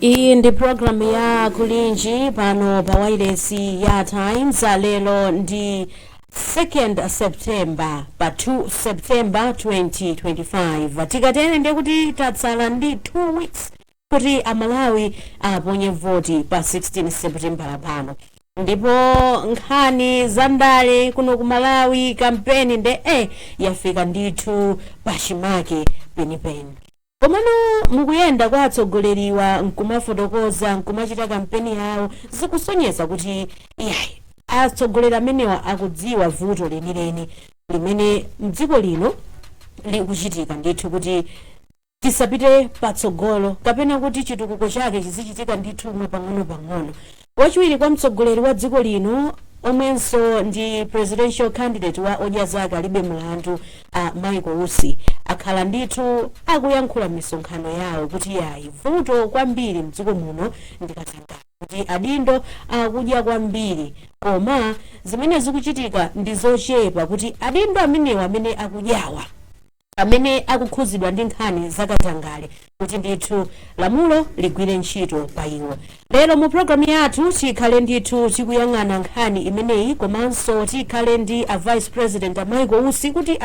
Iyi ndi program ya kulinji pano pa wireless ya Times. Lero ndi 2nd September pa 2 September 2025. Tikatene ndi kuti tatsala ndi 2 weeks kuti amalawi aponye voti pa 16 September pano. Ndipo nkhani za ndale kuno ku Malawi kampeni nde yafika ndithu pachimake penipeni. Komano mukuyenda kwa atsogoleriwa nkumafotokoza nkumachita kampeni yawo zikusonyeza kuti atsogoleri amenewa akudziwa vuto lenileni limene mdziko lino likuchitika ndithu kuti tisapite patsogolo kapena kuti chitukuko chake chizichitika ndithu pang'ono-pang'ono. Wachiwiri kwa mtsogoleri wa dziko lino omwenso ndi presidential candidate wa Onyazaka alibe mlandu Michael Usi akhala ndithu akuyankhula misonkhano yawo kuti vuto kwambiri mdziko muno ndikatangale kuti adindo akudya kwambiri koma zimene zikuchitika ndi zochepa kuti adindo amenewa amene akudyawa amene akukhuzidwa ndi nkhani zakatangale kuti ndithu lamulo ligwire ntchito pa iwo. Lero mu programu yathu tikhale ndithu tikuyang'ana nkhani imeneyi komanso tikhale ndi vice president Michael Usi kuti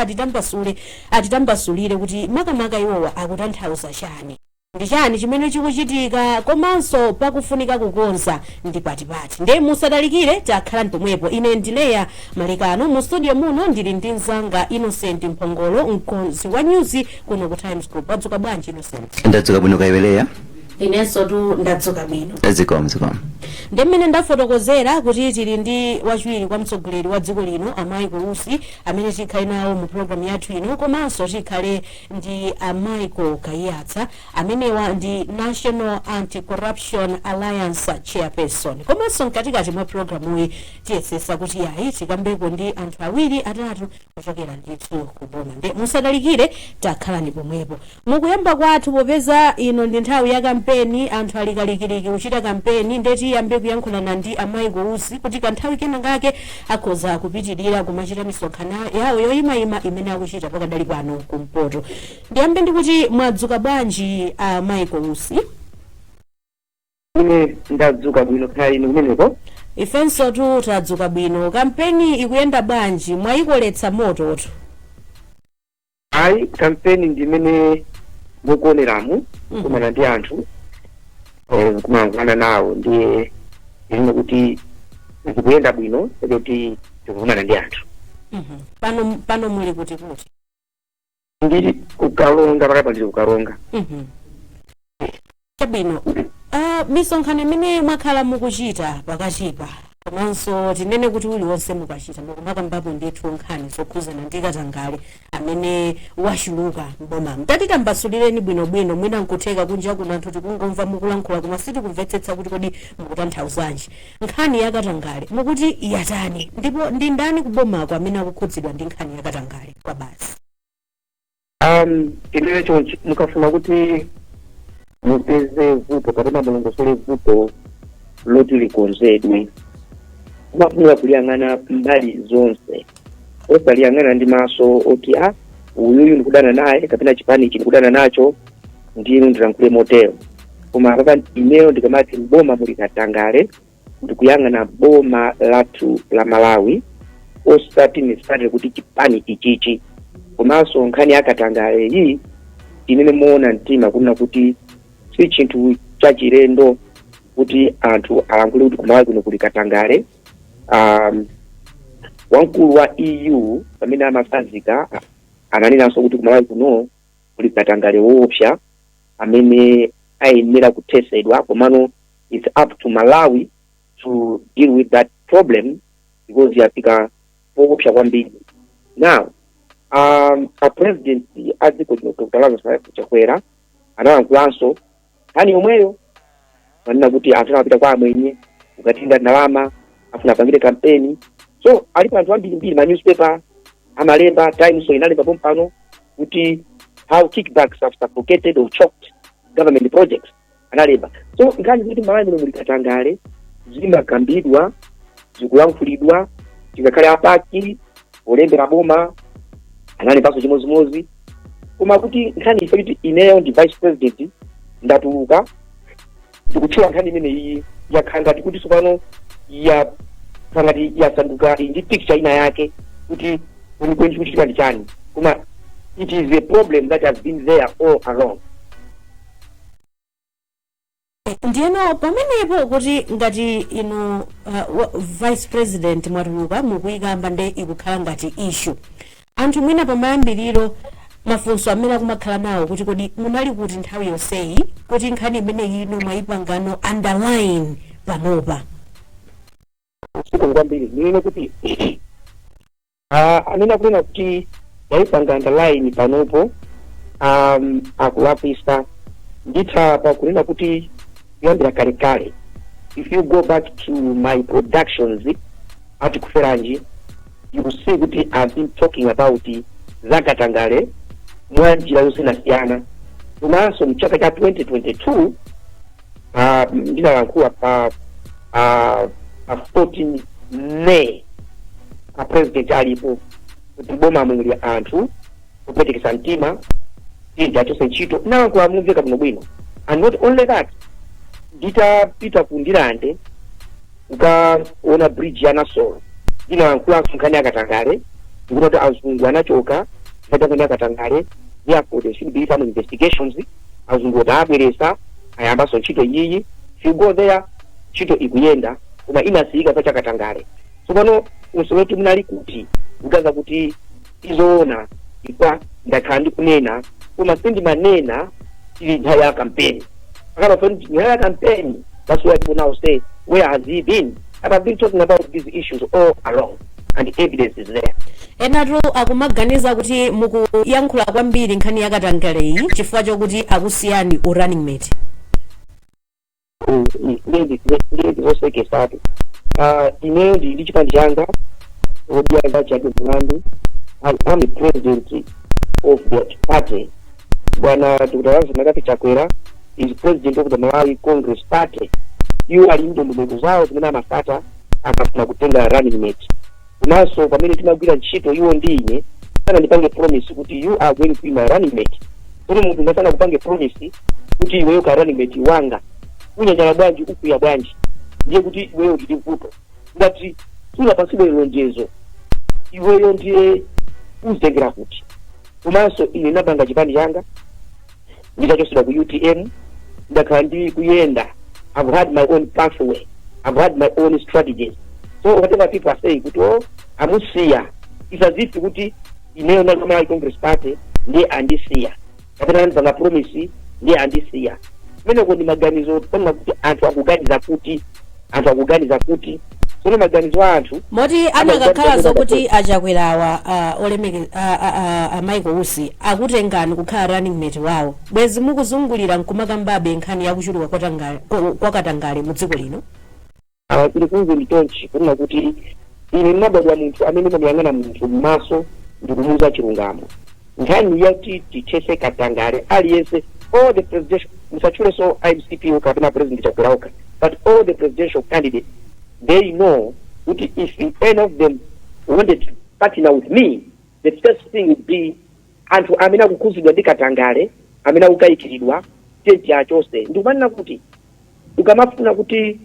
atitambasulire kuti makamaka iwowa akutanthauza chani, ndi chani chimene chikuchitika komanso pakufunika kukonza ndi patipati. Nde musadalikire takhala pomwepo. Ine ndileya Malikano mu studio muno ndili ndi mzanga Innocent Mphongolo mkonzi wa news kuno ku Times Group. Wadzuka bwanji Innocent? Ndadzuka bwino kaiweleya. Inenso tu ndadzuka bwino. Zikomo. Ndemene ndafotokozera kuti tili ndi wachiwiri kwa mtsogoleri wa dziko lino Michael Usi amene tikhale nawo mu program yathu ino komanso tikhale ndi Michael Kayatsa amenewa ndi National Anti-Corruption Alliance chairperson. Komanso mkatikati mwa programu iyi tiyesesa kuti tikambeko ndi anthu awiri atatu kuchokera ndithu kuboma. Nde musadalikire takhala ndi pomwepo. Mukuyamba kwathu popeza ino ndi nthawi ya kampeni, anthu alikalikiliki kuchita kampeni ndeti yambe kuyankhulana ndi Michael Usi kuti kanthawi kenakake akhoza kupitirira kumachita misonkhano yawo yoyimayima imene akuchita pakadali pano kumpoto. Ndiyambe ndikuti mwadzuka bwanji Michael Usi? Ine ndadzuka bwino kaya inu kumeneko? Ifenso tu tadzuka bwino. Kampeni ikuyenda bwanji, mwayikoletsa mototo? Ayi, kampeni ndimene mukuoneramu kumana ndi anthu kumangana nawo ndiye ine kuti zikuyenda bwino kuti tikumana ndi anthu. Pano muli kuti kuti? Ndili kukalonga pakapa ndili kukalonga. Chabwino. Misonkhano imene mwakhala mukuchita pakatipa komanso tinene kuti uliwonse mukachita mukumakambapo ndithu nkhani zokhuzana ndi katangale amene wachuluka mboma. Tatitambasulireni bwinobwino mwina nkutheka kunja kuno anthu tikungomva mukulankhula koma sitikumvetsetsa kuti kodi mukutanthauzanji. Nkhani ya katangale mukuti yatani ndipo ndi ndani kubomako amene akukhudzidwa ndi nkhani ya katangale kwa basi? Ineyo chonchi mukafuna kuti mupeze vuto kapena mulongosole vuto loti likonzedwe kumafunira kuliyang'ana mbali zonse, osaliyang'ana ndi maso oti uyuyu ndikudana naye kapena chipani ichi ndikudana nacho ndinu ndilankhule motero. Koma papa ineyo ndikamati mboma muli katangale ndikuyang'ana boma lathu la Malawi osati nisatire kuti chipani ichichi. Komanso nkhani ya katangale iyi imene muona mtima kuna kuti si chinthu chachilendo kuti anthu alankhule kuti kumawayi kuno kuli katangale. Wamkulu wa EU pamene amasanzika ananenaso kuti kumawayi kuno kuli katangale woopsa amene ayenera kuthesedwa komano it's up to Malawi to deal with that problem because yafika woopsa kwambiri. Now a president aziko kutalaza chakwera analankulanso hani omweyo manena kuti anthu amapita kwa amwenye ukatinda ndalama afuna pangire kampeni. So alipo anthu ambiri ma newspaper amalemba Times inalemba pompano kuti how kickbacks have suffocated or choked government projects analemba. So nkhani kuti Malawi muno muli katangale zimakambidwa zikulankhulidwa chikakhale apaki olembera boma analembaso chimozimozi koma kuti nkhani ife kuti ineyo ndi vice president ndatuluka ndikuchula nkhani imene iyi yakhangati kuti tsopano ya khangati yasanduka ndi picture ina yake kuti kwenikweni chikuchitika ndi chani, koma it is a problem that has been there all along. Ndiyeno pamenepo kuti ngati ino vice president mwatuluka mukuyikamba nde ikukhala ngati issue, anthu mwina pamayambiriro mafunso amene akumakhala nawo kuti kodi munali kuti nthawi yonseyi kuti nkhani imene ino mwayipangano underline panopa. Usiku kwambiri nene kuti amene akunena kuti mwayipanga underline panopo akulakwisa nditha pakunena kuti kuyambira kale. If you go back to my productions at Kuferanji, you will see kuti I've been talking about Zakatangale mwanjira yosinasiyana. Komanso mchaka cha 2022 ndinalankhula pa 14 May a president alipo kuti boma mwingili anthu kupetekesa mtima ija chose ntchito nalankhula mumveka bwino bwino. And not only that, nditapita ku Ndilande ukaona bridge ya Nasolo ndinalankhula nkhani yakatangale ndikuti azungu anachoka nkhani yakatangale. Therefore there should be some investigations. Azungu abweresa ayambaso ntchito iyi. If you go there ntchito ikuyenda koma inasiyika pa chakatangale. Tsopano usoloti munali kuti kugaza kuti izoona ikwa ndakhala ndikunena koma sindimanena ili nthawi ya campaign. Akaba from the campaign, that's why people now say, where has he been? And I've been talking about these issues all along, and the evidence is there. Enatu akumaganiza kuti mukuyankhula kwambiri nkhani yakatangale iyi chifukwa chokuti akusiyani running mate. Ndezi zosekesatu. Ineyo ndi chipandi changa odiyaza chake Bulandu. I'm the president of the party. Bwana Dr. Magapi Chakwera is president of the Malawi Congress Party. You are in the ndugu zao zimene amasata akafuna kutenga running mate. Unaso pamene timagwira ntchito iwo ndine sana ndipange promise kuti you are going to be my running mate. Kuti munthu ngasana kupange promise kuti iweyo ka running mate wanga unyanjala bwanji ukuya bwanji ndiye kuti iweyo ndili mvuto ngati sunapasidwe lonjezo iweyo ndiye uzengera kuti. Komanso ine napanga chipani changa nditachosera ku UTM ndakhala ndi kuyenda. I've had my own pathway. I've had my own strategies. So whatever people are saying kuti oh amusiya, it's as if kuti ineyo na Malawi Congress Party ndiye andisiya kapena ndipanga promise ndiye andisiya. Mene kuti maganizo pona kuti anthu akuganiza kuti sono maganizo anthu moti anakakhala zokuti achakwerawa olemekeza Michael Usi akutengani kukhala running mate wawo bwezi mukuzungulira nkumakambabe nkhani yakuchuluka kwa katangale mu dziko lino. Ili kunze nditonchi kuna kuti ine mabadwa munthu amene mamuyang'ana munthu m'maso ndikumuza chilungamo. Nkhani yati tithese katangale aliyense all the presidential musachule so IMCP kapena president chakweraoka, but all the presidential candidates they know that if any of them wanted to partner with me, the first thing would be anthu amene akukhudzidwa ndi katangale amene akukayikiridwa tenti achose. Ndikumanena kuti ukamafuna kuti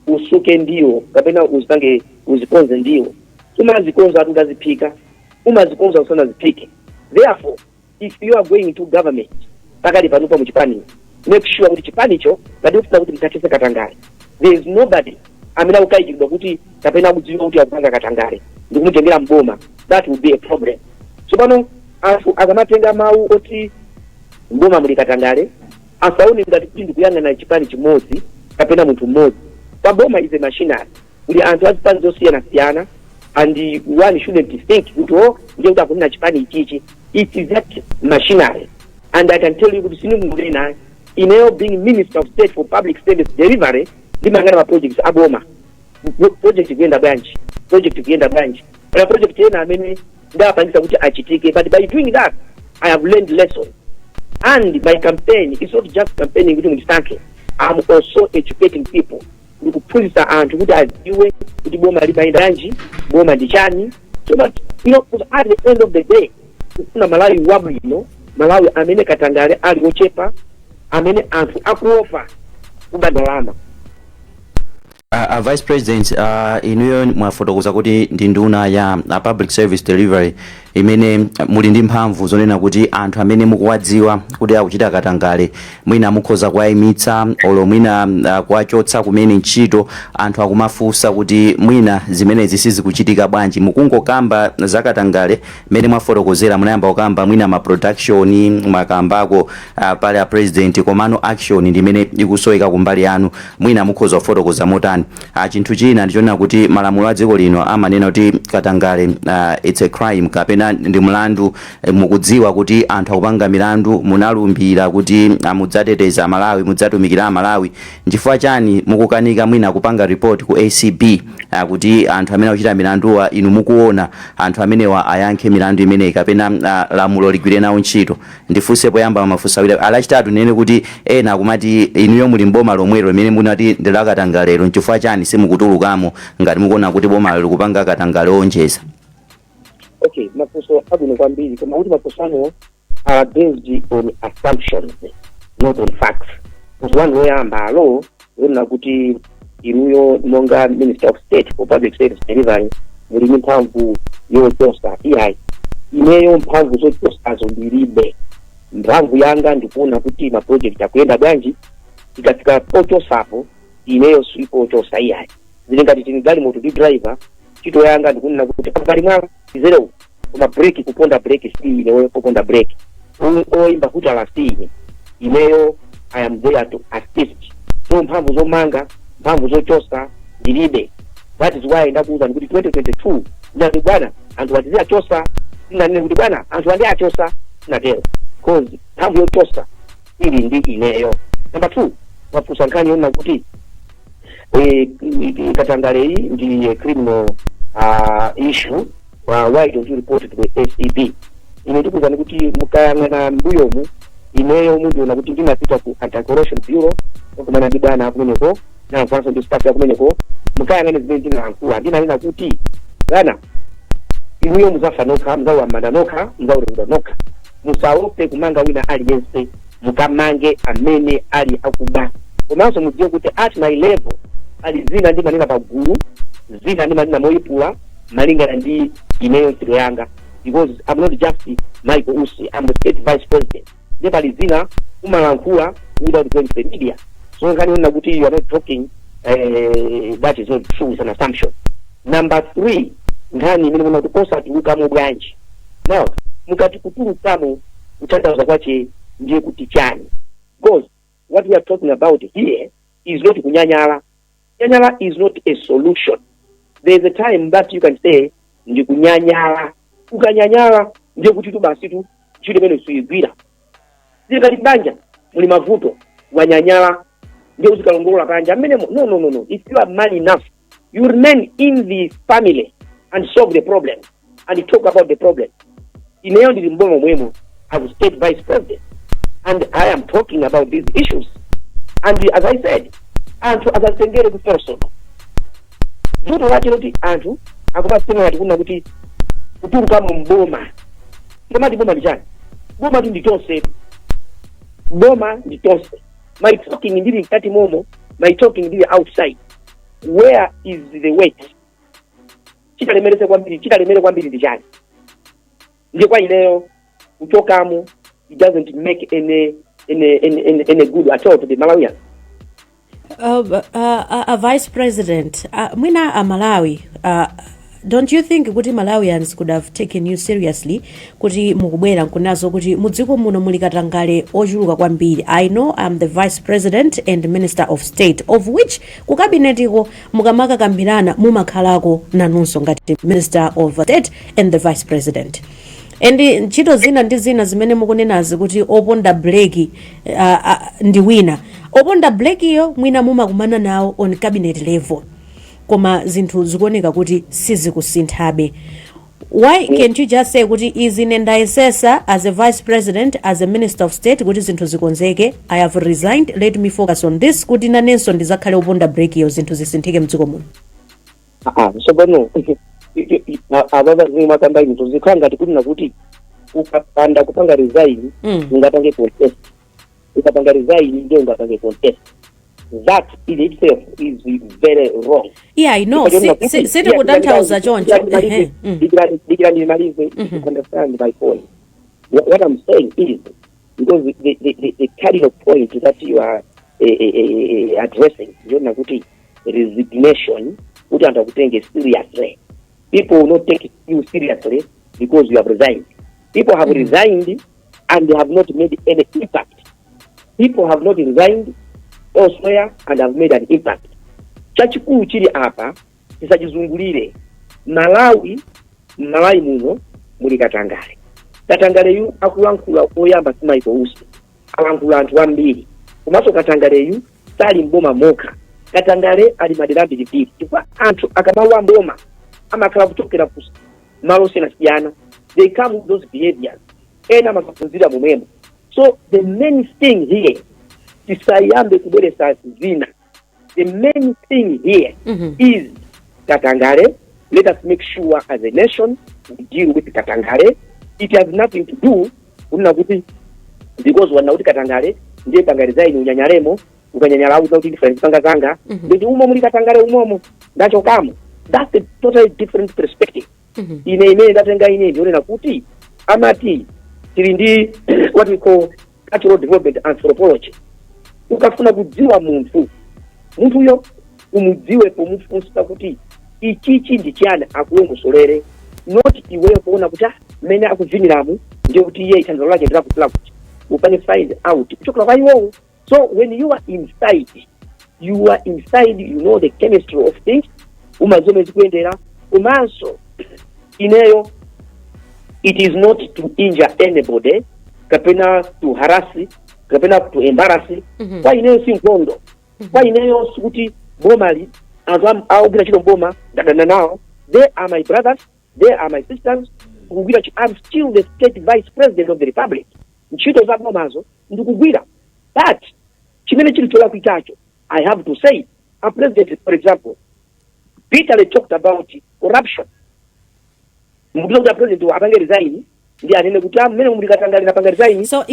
usuke ndiwo kapena uzipange uzikonze ndiwo umazikonza atungaziphika umazikonza usana ziphike. Therefore if you are going to government pakali panupa muchipani make sure kuti chipanicho ngati ufuna kuti mtatese katangale there is nobody amene akukayikiridwa kuti kapena kudziwa kuti akupanga katangale ndikumutengera mboma. That would be a problem. So pano anthu akamatenga mawu oti mboma muli katangale asaone ngati kuti ndikuyang'ana chipani chimodzi kapena munthu mmodzi. Paboma is a machinery. Uli anthu azipani zosiyana and one shouldn't think kuti oh ndiye kuti akunena chipani ichichi. It is that machinery. And I can tell you kuti sinimulena ineyo being Minister of State for Public Service Delivery ndimangana ma projects aboma. Project igenda branch. But project yena amene ndapangisa kuti achitike, but by doing that I have learned lessons. And my campaign is not just campaigning kuti ndisanke. I'm also educating people. Ndikuphunzitsa anthu kuti adziwe kuti boma limayenda bwanji, boma ndichani. So that you know at the end of the day kufuna Malawi wabwino, Malawi amene katangale ali ochepa, amene anthu akuopa ubandalama. Vice President, inuyo mwafotokoza kuti ndi nduna ya public service delivery imene muli ndi mphamvu zonena kuti anthu amene mukuwadziwa kuti akuchita katangale mwina mukhoza kuwayimitsa olo mwina kuwachotsa kumene ntchito anthu akumafunsa kuti mwina zimenezi sizikuchitika bwanji. Mukungokamba zakatangale mmene mwafotokozera munayamba kukamba mwina ma production makambako pale a president komano action ndi imene ikusoeka kumbali yanu mwina mukhoza kufotokoza motani. Chinthu china ndichona kuti malamulo a dziko lino amanena kuti katangale it's a crime kapena ndi mlandu. Mukudziwa kuti anthu akupanga milandu munalumbira kuti mudzateteza Malawi mudzatumikira Malawi, chifukwa chani mukukanika mwina kupanga report ku ACB kuti anthu amene akuchita milanduwa inu mukuona anthu amenewa ayankhe milandu imene kapena lamulo ligwire nawo ntchito? Ndifunse poyamba mafunso awiri. Alachitatu nene kuti ena akumati inuyo muli mboma lomwelo limene munati ndilakatangalero, chifukwa chani simukutulukamo ngati mukuona kuti boma likupanga katangale onjeza? Okay, mafunso abwino kwambiri koma kuti mafunso are based on assumptions, not on facts. One woyamba alo wona kuti inuyo monga Minister of State for Public Service Delivery muli mphamvu yotosa iyayi. Ineyo mphamvu zotosa zondilibe. Mphamvu yanga ndikuona kuti ma project akuyenda bwanji ikafika potosapo ineyo sipo tosa iyayi. Zilingati tinigali moto driver chito yanga ndikuona kuti pambali mwa zero kuma brake kuponda brake si ineyo kuponda brake oimba kuta la si ineyo I am there to assist. So mphamvu zomanga mphamvu zochosa ndilibe. That is why ndakuuza kuti 2022 ndati bwana anthu watizia chosa ndinanene kuti bwana anthu andi achosa natero cause mphamvu yochosa ili ndi ineyo. Number 2 wafusa nkani yona kuti katangale hii ndi criminal issue. Why don't you report it to the ACB? Imetukuza kuti mukayangana mbuyomu ineyo mundu na kuti ndinapita ku Anti-Corruption Bureau kumana ndi bwana akumeneko na mfanso ndi staff yakumeneko mukayangana zimene ndinankhuwa ndinanena kuti bwana inuyo muzafa nokha muzawamanda nokha muzawurenga nokha musaope kumanga wina aliyense mukamange amene ali akuba. Komanso mudziwe kuti at my level ali zina ndi manena pagulu zina ndi manena moyipula malingana ndi ineyo ntchito yanga because I'm not just Michael Usi, I'm the state vice president. Nepali zina umalankhula without going to the media. So ngani wona kuti you are not talking that is not true, it's an assumption. Number 3 ngani mimi muna kukosa tuluka mu branch. Now mukati kutulukamo kutandaza kwache ndiye kuti chani. Because what we are talking about here is not kunyanyala. Kunyanyala is not a solution. There is a time that you can say ndi kunyanyala. Ukanyanyala ndiye kuti tu basi tu chile mene suigwira. Zikali banja muli mavuto wanyanyala ndiye uzikalongola banja mene no. If you are man enough you remain in the family and solve the problem and talk about the problem. Ineyo ndi mbongo mwemo as state vice president and I am talking about these issues and as I said anthu azatengere kupersonal vuto wacho kuti anthu akupasema kuti kuna kuti kutuluka mu mboma ndimati boma ndichani boma nditonse boma nditonse my talking ndili kati momo my talking ndili outside. Where is the weight? Chitalemere kwambiri ndichani ndiye kwa ineyo kutokamo it doesn't make any good at all to the Malawians. Vice President, mwina Malawi, don't you think kuti Malawians could have taken you seriously kuti mukubwera nkunazo kuti mudziko muno muli katangale ochuluka kwambiri? I know I'm the Vice President and Minister of State, of which ku kabinetiko mukamaka kambirana mumakhalako nanunso ngati Minister of State and the Vice President. And ntchito zina ndi zina zimene mukunenazi kuti oponda breki ndi wina oponda breki yo mwina mumakumana nawo on cabinet level koma zinthu zikuoneka kuti sizikusinthabe. Why can't you just say kuti izi nendayesesa as a vice president, as a minister of state kuti zinthu zikonzeke, I have resigned, let me focus on this kuti nanenso ndizakhale oponda breki yo zinthu zisinthike mdziko muno? So bano ababa zimakamba into zikhanga kuti nakuti ukapanda kupanga resign ungapange contest, ukapanga resign ndio ungapange contest. that in itself is very wrong. Yeah, I know. Sitting with that house, John. Understand my point. What I'm saying is, because the cardinal point that you are addressing, the resignation, which are taken seriously. People will not take you seriously because you have resigned. People have resigned and they have not made any impact. People have not resigned elsewhere and have made an impact. Chachikulu chili hapa tisachizungulire Malawi muno muli Katangale. Katangale yu akulankhula oyamba simaiko usi. Alankhula anthu ambiri. Komanso Katangale yu sali mboma mokha. Katangale ali madera ambiri. Chifukwa anthu akamawa mboma amakhala kuchokera ku malo osiyanasiyana. They come with those behaviors. Ena makaphunzira momwemo. So the main thing here tisayambe kubweresa zina. The main thing here is Katangale. Let us make sure as a nation we deal with Katangale. It has nothing to do because wanauti Katangale ndiye pangalizaini unyanyaremo ukanyanyala without difference pangazanga ndi umo muri Katangale umomo ndacho kamo. That's a totally different perspective. Ine ndatenga ine ndione nakuti amati tilindi what we call cultural development anthropology. Ukafuna kudziwa muntu yo umudziwe pomufunsa kuti ichichi ndichana akuongosolere not iweyo kuona kuti mene akuviniramu ndio kuti iye ithandalo lake ndakutla kuti upane find out kuchokera kwa iwo. So when you are inside, you know the chemistry of things. Umazome zikuendera umanso ineyo it is not to injure anybody, kapena to harass, kapena to embarrass. Kwa ineyo si nkondo. Kwa ineyo kuti bomali azam au gina chilo boma dadana nao, they are my brothers, they are my sisters. I'm still the state vice president of the republic. Nchito za bomazo ndikugwira. But chimene chili tola kuitacho, I have to say, a president, for example, Peter talked about corruption. Mbuzo da president wa abange resign ndi anene kuti amene muri Katangale na panga resign. So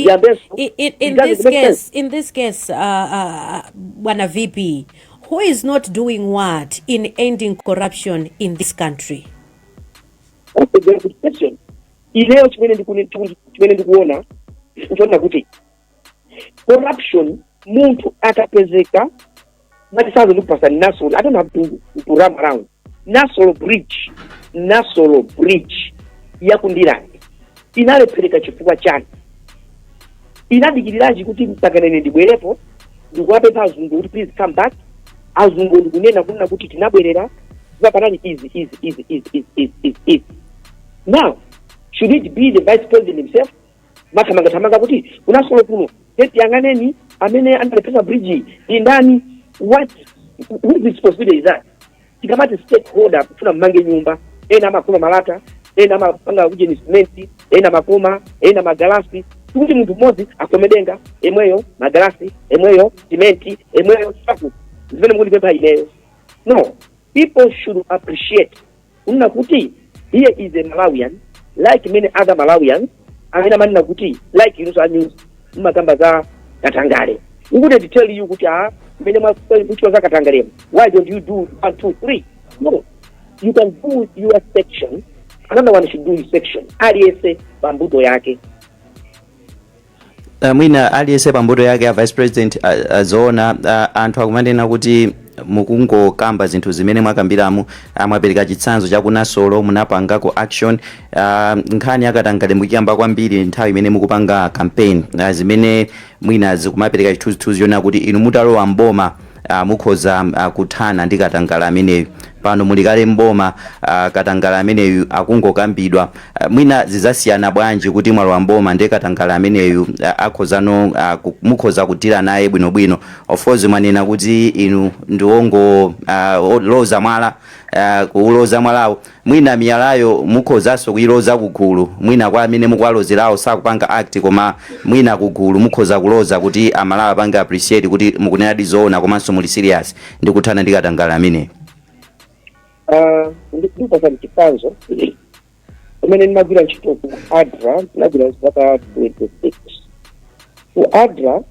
in this case Bwana VP, who is not doing what in ending corruption in this country? That's a very good question. Ileo chimene ndikuona nchona kuti corruption muntu akapezeka matisazo ndikupasa Nasolo. I don't have to run around. Nasolo bridge yakundilani inalepeleka chifukwa chani inadikiriranji kuti msakanene ndibwerepo ndikuwapempha azungu kuti please come back. Azungu ndikunena kunena kuti tinabwerera zapanani easy. Now should it be the vice president himself makamanga kuti unasolo kuno eti yanganeni amene analepesa bridge indani? What responsibility is that? Tikamati stakeholder kufuna mmange nyumba ena makoma malata ena mapanga uje ni cement ena makoma ena magalasi kuti muntu mmozi akomedenga emweyo magalasi emweyo cement emweyo safu zimene muli pempha ileyo. No, people should appreciate unna kuti here is a Malawian like many other Malawians amene manina kuti like Universal News makamba za Katangale. We wouldn't tell you kuti many which was Katangale. Why don't you do 1, 2, 3? No, you can do your section. Another one should do his section. Aliese pambuto yake. Mwina aliese pambuto yake ya vice president azona anthu akumanena kuti mukungo kamba zinthu zimene mwakambiramu mwapereka chitsanzo cha kunasolo munapangako action nkhani yakatangale mukiyamba kwambiri nthawi imene mukupanga campaign zimene mwina zikumapereka chithunzithunzi yona kuti inu mutalowa mboma mukhoza kuthana ndi katangale ameneyo. Pano mulikale mboma katangale ameneyo akungokambidwa mwina zizasiyana bwanji kuti mwalowa mboma ndi katangale ameneyo akhozano mukhoza kutira naye bwinobwino. Of course mwanena kuti inu ndiwongo loza mwala kuuloza mwalawo mwina miyalayo mukhozaso kuiloza kugulu mwina kwa amene mukwalozerawo sakupanga act koma mwina kugulu mukhoza kuloza kuti amalawa panga appreciate kuti mukunena dizoona komanso muli serious ndi kuthana ndi katangale ameneyo. Ndikupasa chipanzo umene ndimagwira ntchito ku ADRA ndinagwira zaka 26 ku ADRA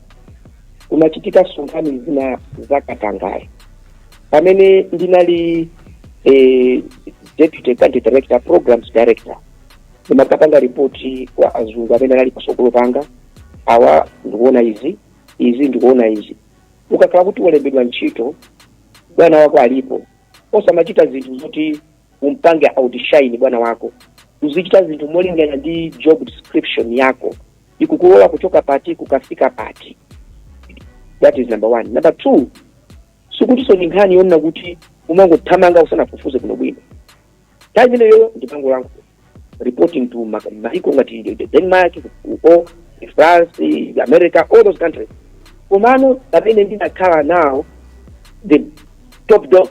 kumachitika sonkhani zina za Katangale pamene ndinali deputy country director programs director ndimakapanga ripoti kwa azungu amene anali pasogolo panga awa ndikuona izi ndikuona izi. Ukakhala kuti walembedwa ntchito bwana wako alipo osamachita zinthu zoti umpange outshine bwana wako, uzichita zinthu molingana ndi job description yako ikukulola kuchoka pati kukafika pati. That is number 1. Number 2, sikuti so nkhani yona kuti umangothamanga usanafufuze kuno bwino. Time leyo ndipango langu reporting to maiko ngati Denmark, France, America, all those countries. Komano pamene ndinakhala now the top dog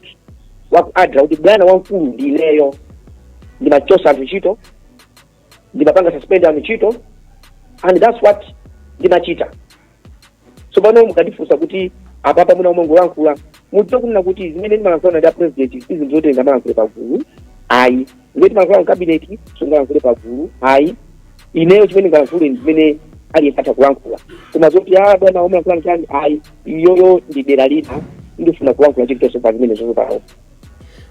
waku adra kuti bwana wamkulu ndineyo ndimachosa anthu ntchito, ndimapanga suspend anthu ntchito, and that's what ndimachita. So pano mukatifunsa kuti apapa muna umongo wankula mutso kunena kuti zimene ndimalankhula ndi president izi ndizotenga malankhule pagulu ayi, ngeti malankhula mu cabinet sungalankhule pagulu ayi, ineyo chimene ngalankhule ndimene aliyepata kulankhula. Koma zoti bwana umalankhula nchani ayi, iyoyo ndi dera lina ndifuna kulankhula chinthu chonse pa zimene zozopawo.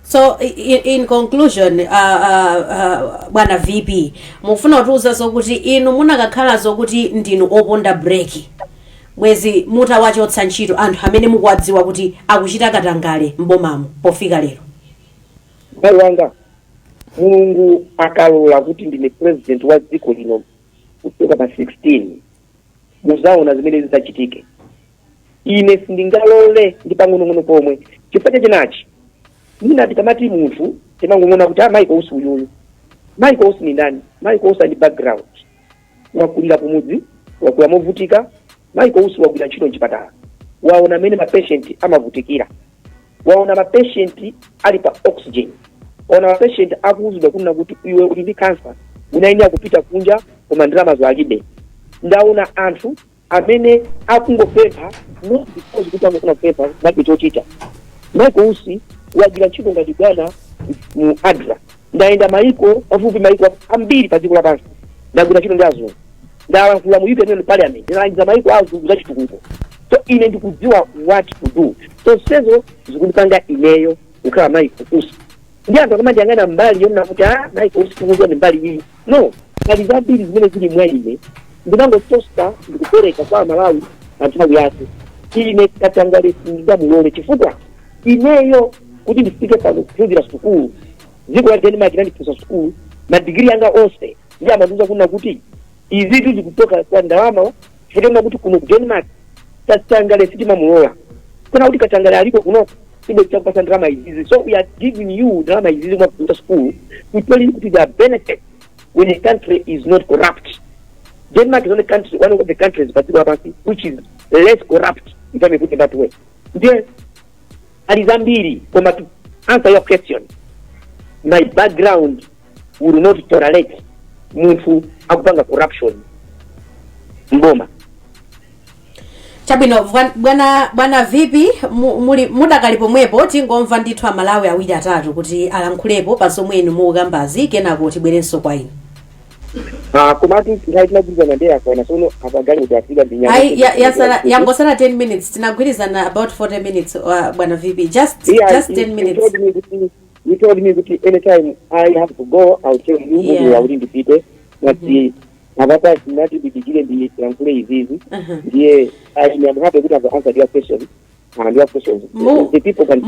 So in conclusion, bwana VP, mufuna kutiuza sokuti inu munakakhala zokuti ndinu oponda breki mwezi mutawachotsa ntchito anthu amene mukuwadziwa kuti akuchita katangale mbomamo pofika lero. Mbali wanga Mulungu akalola kuti ndine president wa dziko lino kutoka pa 16 muzaona zimene zitachitike. Ine sindingalole ndi pang'onong'ono pomwe chifukwa chinachi mina tikamati munthu timangong'ona kuti Michael Usi uyuyu. Michael Usi ni ndani? Michael Usi ndi background wakulira kumudzi wakuyamovutika. Michael Usi wagwira ntchito mchipatala, waona mene ma patient amavutikira, waona ma patient ali pa oxygen, waona ma patient akuuzidwa kunena kuti iwe uli ndi cancer unayenera kupita kunja koma ndalama zalibe. Ndaona anthu amene akungopempha not because kuti angofuna kupempha ngati chochita. Michael Usi wagwira ntchito ngati bwana mu adra, ndaenda maiko pafupi maiko ambiri pa dziko lapansi, ndagwira ntchito ndi azungu, ndalankhula mu European Parliament, ndalangiza maiko azungu za chitukuko. So ine ndikudziwa what to do. So sezo zikundipanga ineyo ukhala Michael Usi. Ndi anthu akamati yang'ana mbali yona kuti Michael Usi kungozwa ndi mbali iyi. No, kali zambiri zimene zili mwa ine ndinangotosta ndikupereka kwa Malawi nthawi yake. Ine katangale sindamulole chifukwa ineyo kuti ndifike pano kuphunzira sukulu dziko la Denmark ndindiphunzira sukulu madigiri yanga onse ndi amatunza kunena kuti izitu zikutoka kwa ndalama chifukwa kuti kuno ku Denmark katangale sitimamulola kuna kuti katangale aliko kuno sibe chakupasa ndalama izizi. So we are giving you ndalama izizi mwa kuphunzira sukulu to tell you kuti there are benefits when a country is not corrupt. Denmark is only country, one of the countries which is less corrupt, if I may put it that way. Then Alizambiri, to answer your question, my background will not tolerate muntu akupanga corruption mboma. Chabwino bwana VP mudakalipo mwepo tingomva ndithu amalawi awiri atatu kuti alankhulepo pasomwenu mukambazi kenako tibwerenso kwa inu. Kumati ngaitina kuzana ndeya kwa sono apagali utafika ndinyama. Yangosana 10 minutes. Tinagwirizana about 40 minutes bwana VP. Just 10 minutes. You told me that anytime I have to go, I'll tell you who I will defeat. But Avata not to be beginning the translate is easy. Yeah, I am happy to answer your question. And your questions. The people can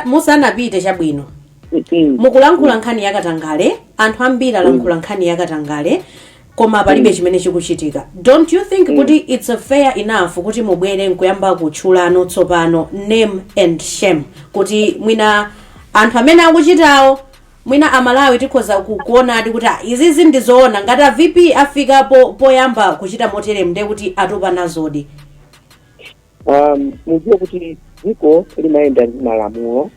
Musa nabite chabwino. Mukulankhula nkhani yakatangale, anthu ambiri alankhula nkhani yakatangale, koma palibe chimene chikuchitika. Don't you think kuti it's fair enough kuti mubwere nkuyamba kutchulano tsopano name and shame kuti mwina anthu amene akuchitawo mwina amalawi tikhoza kuonadi kuti izizi ndizoona ngati VP afika poyamba kuchita motere mde kuti atopa nazodi. Mudziwa kuti dziko limayenda ndi malamulo.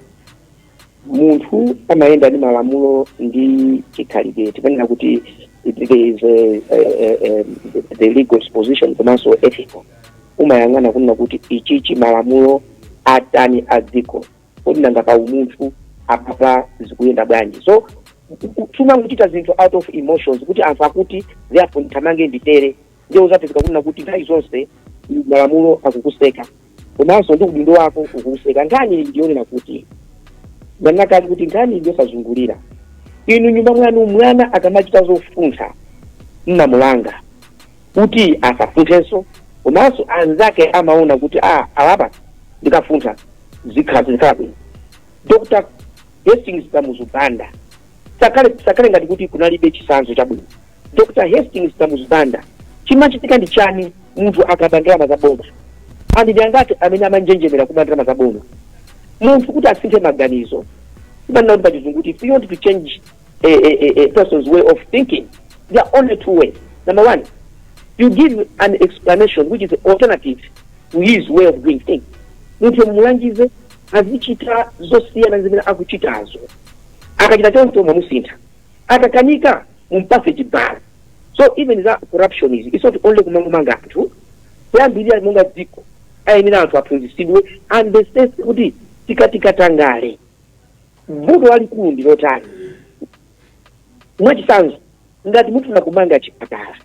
Munthu amaenda ndi malamulo ndi chikhalidwe tipanena kuti there is the legal disposition komanso ethical. Umayang'ana kunena kuti ichichi malamulo atani adziko kodi nanga pa umunthu apapa zikuyenda bwanji. So tuma kuchita zinthu out of emotions kuti anthu akuti therefore ndithamange nditere ndio uzapezeka kunena kuti nthawi zonse malamulo akukuseka komanso ndi udindo wako ukukuseka. Nkhani ndionena kuti ndanakali kuti nkhani ndiyosazungulira inu nyumba mwanu mwana akamachita zofuntha mnamulanga kuti asafunthenso komanso anzake amaona kuti alapa ndikafuntha zikhala bwino. Dr. Hastings Tamuzubanda sakale ngati kuti kunalibe chisanzo chabwino. Dr. Hastings Tamuzubanda chimachitika ndi chani munthu akapangira mazaboma andi angati amene amanjenjemera kubangira mazaboma munthu kuti asinthe maganizo ibanna kuti pachizungu kuti if you want to change a person's way of thinking there are only two ways. Number one, you give an explanation which is alternative to his way of doing things. Munthu mulangize azichita zosiyana zimene akuchitazo akachita choncho musintha akakanika mumpase chibala. So even that corruption is not only kumangomanga anthu yambirira monga dziko ayenera anthu aphunzitsidwe understand kuti tikatikatangale vuto walikulu ndi lotani. Mwachisanzo ngati mufuna kumanga chipatala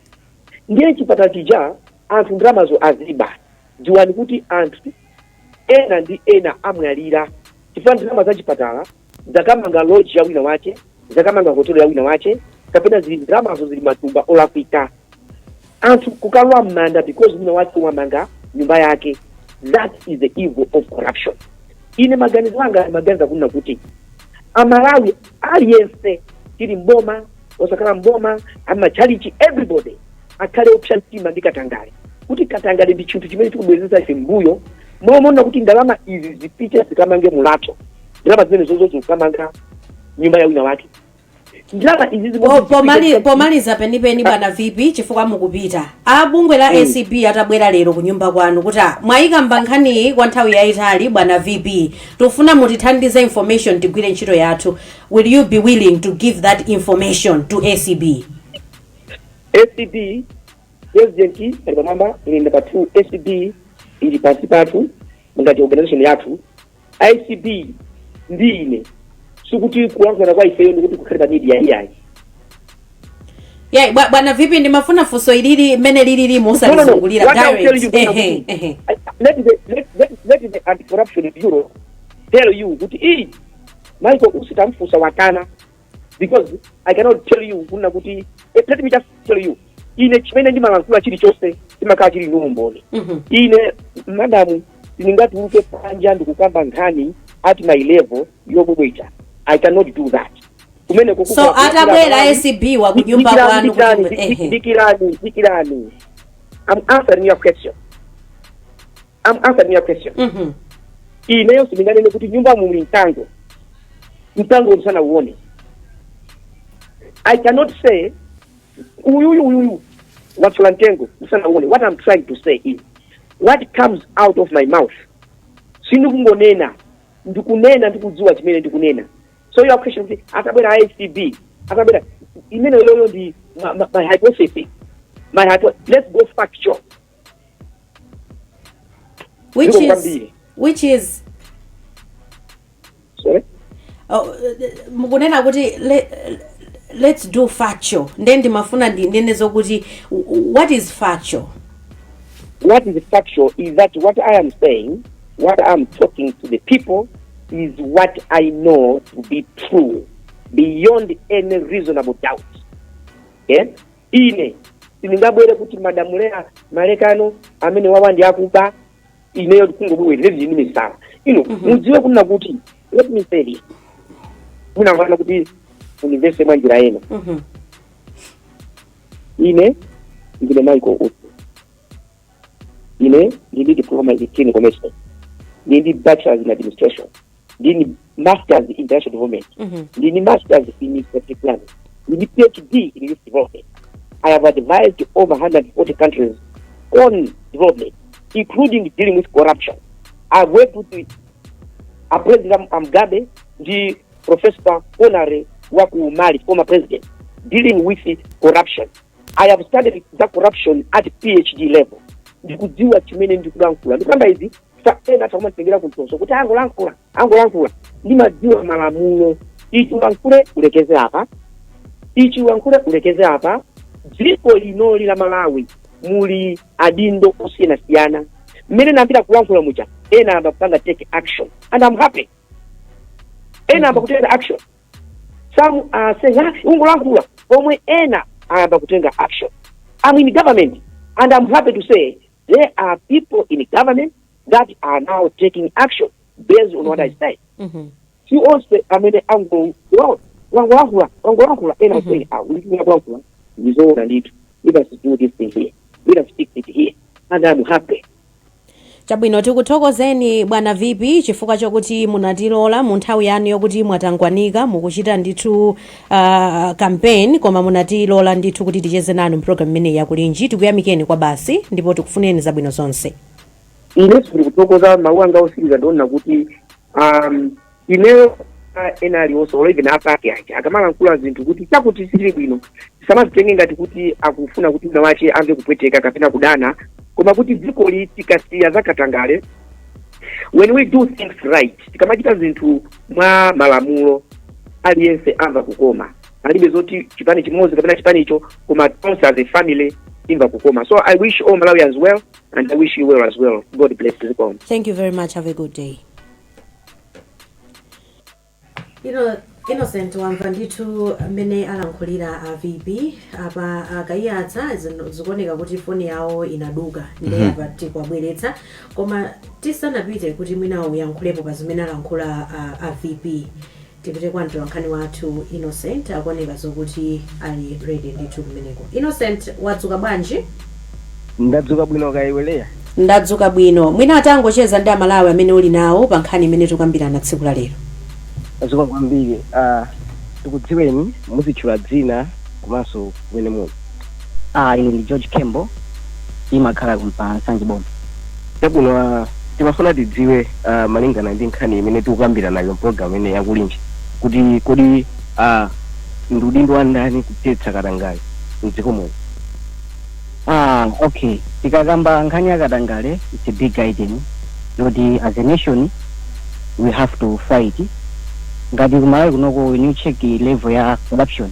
ndiye chipatala chija anthu ndalamazo aziba dziwani kuti anthu ena ndi ena amwalira chifukwa ndalama za chipatala zakamanga lodge ya wina wache zakamanga hotelo ya wina wache kapena zili ndalamazo zili matumba olapita anthu kukalwa m'manda because wina wache wamanga nyumba yake. That is the evil of corruption. Ine maganizo anga maganiza kuna kuti amalawi aliyense tili mboma osakala mboma ama chalichi everybody akale option team ndikatangale kuti katangale ndi chinthu chimene chikubwezesa ife mbuyo momona kuti ndalama izi zipite zikamange mulato ndalama zimene zozo zikamanga nyumba ya wina wake ndalama izi pomaliza penipeni bwana vipi chifukwa mukupita abungwe la ACB atabwera lero kunyumba kwanu kuti mwayika mbankhani kwa nthawi yayitali bwana VP tufuna mutithandize information tigwire ntchito yathu. Will you be willing to give that information to ACB? ACB president alipamamba ni number 2 ACB ili participatu ngati organization yathu ICB ndine sukuti kuanza kwa ifeyo ndikuti kukhaliba media yayi. Yeah, bwana vipi ndimafuna fuso ilili mene lili musalizungulira direct. Let the anti-corruption bureau tell you kuti Michael usitamfusa wakana because I cannot tell you kuna kuti let me just tell you ine chimene ndimalankhula chili chose timakhala chili numboni. Ine madamu ndingati uke panja ndikukamba nkhani at my level yobwebwecha I cannot do that. So atabwera ACB wa kunyumba kwanu dikirani I'm answering your question. Ineyo siminganene kuti nyumba muli mtango msana uone. I cannot say uyu wafulantengo msana uone. What I'm trying to say is what comes out of my mouth sindikungonena ndikudziwa chimene ndikunena. So your question is atabwera ACB atabwera imene loyo ndi my hypothesis. Let's go factual. Which is sorry? Mukunena kuti let's do factual. Then mafuna ndinezo kuti what is factual? What is factual is that what I am saying, what I'm talking to the people is what I know to be true beyond any reasonable doubt. Yeah? Ine siningabwere kuti madamu lea malekano amene wawandi akuba ineyo kungobwe lezi nime sana. Mudziwe kuna kuti let me say this. Kuna ngana kuti univese mwanjira eno. Ine ndine Michael Utu. Ine ndidi diploma in clinical medicine. Ndidi bachelor's in administration. Ndidi master's in international development. Ndidi master's in strategic planning. Ndidi PhD in youth development. I have advised over 140 countries on development, including dealing with corruption. I've worked with a President Mugabe, the Professor Honore Waku Mali, former president, dealing with corruption. I have studied that corruption at PhD level. Ndikudziwa chimene ndikulankhula. Ndikamba izi sapena chomwe tengera kuntonso kuti angolankhula ndimadziwa malamulo. Ichi wankule ulekeze apa. Dziko linoli la Malawi muli adindo osiyanasiyana mmene nampita kulankhula mucha ena amba kupanga take action and I'm happy ena amba kutenga action some say ungolankhula omwe ena amba kutenga action. I'm in government and I'm happy to say there are people in government that are now taking action based on what I say. You also I mean I'm going wangolankhula ena say we need to resolve and need to do this thing here. We have to stick it here and I'm happy. Chabwino tikuthokozeni bwana VP chifukwa chokuti munatilola mu nthawi yanu yokuti mwatangwanika mukuchita ndithu campaign koma munatilola ndithu kuti ticheze nanu program imene yakulinji tikuyamikeni kwa basi ndipo tikufuneni zabwino zonse. Ine ndikuthokoza mawu anga osiriza ndona kuti ineyo ena alionso or even apake ake akamala nkula zinthu kuti chakuti sili bwino samazitenge ngati kuti akufuna kuti mwana wache amve kupweteka kapena kudana koma kuti dziko litikasiya zakatangale when we do things right tikamachita zinthu mwa malamulo aliyense amva kukoma alibe zoti chipani chimozi kapena chipani icho koma tonse as a family imva kukoma. So I wish all Malawians well and I wish you well as well. God bless you. Thank you very much. Have a good day. Innocent wamva ndithu amene alankhulira VP apa akayatsa zikuoneka kuti foni yawo inaduka ndiye pati kwabweretsa koma tisanapite kuti mwina uyankhulepo pa zimene alankhula VP tipite kwa mtolankhani wathu Innocent akuoneka zokuti ali ready ndithu kumeneko. Innocent wadzuka bwanji? Ndadzuka bwino kaiweleya. Ndadzuka bwino. Mwina atangocheza ndi Amalawi amene uli nawo pa nkhani imene tukambirana tsiku la lero. Ndadzuka kwambiri. Tikudziweni muzitchula dzina komanso kumene muli. Ine ndi George Kembo imakhala kumpa Sanjibombo. Chabwino timafuna tidziwe malingana ndi nkhani imene tikukambira nayo program imene yakulinji kuti kodi ndi udindo wa ndani kutetsa katangale mdziko muno. Okay, tikakamba nkhani ya katangale it's a big item yoti as a nation we have to fight. Ngati kumalawi kunoko when you check the level ya corruption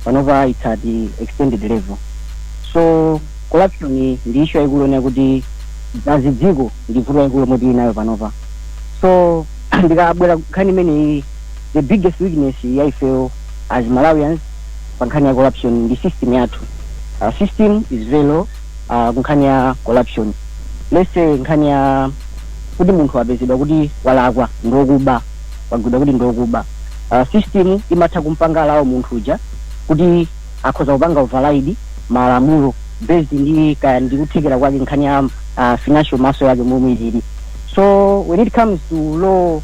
panova it's at the extended level. So corruption ndi issue yaikulu kuti dziko ndivutwa yaikulu moti inayo panova. So ndikabwera nkhani imene the biggest weakness I feel as Malawians pa nkhani ya corruption ndi system yathu. System is very low nkhani ya corruption. Let's say nkhani ya kuti munthu apezedwa kuti walakwa ndokuba wagwidwa kuti ndokuba system imatha kumpanga lawo munthu uja kuti akhoza kupanga override malamulo based ndi kaya ndi kuthekera kwake nkhani ya financial muscle yake momwe ilili. So when it comes to law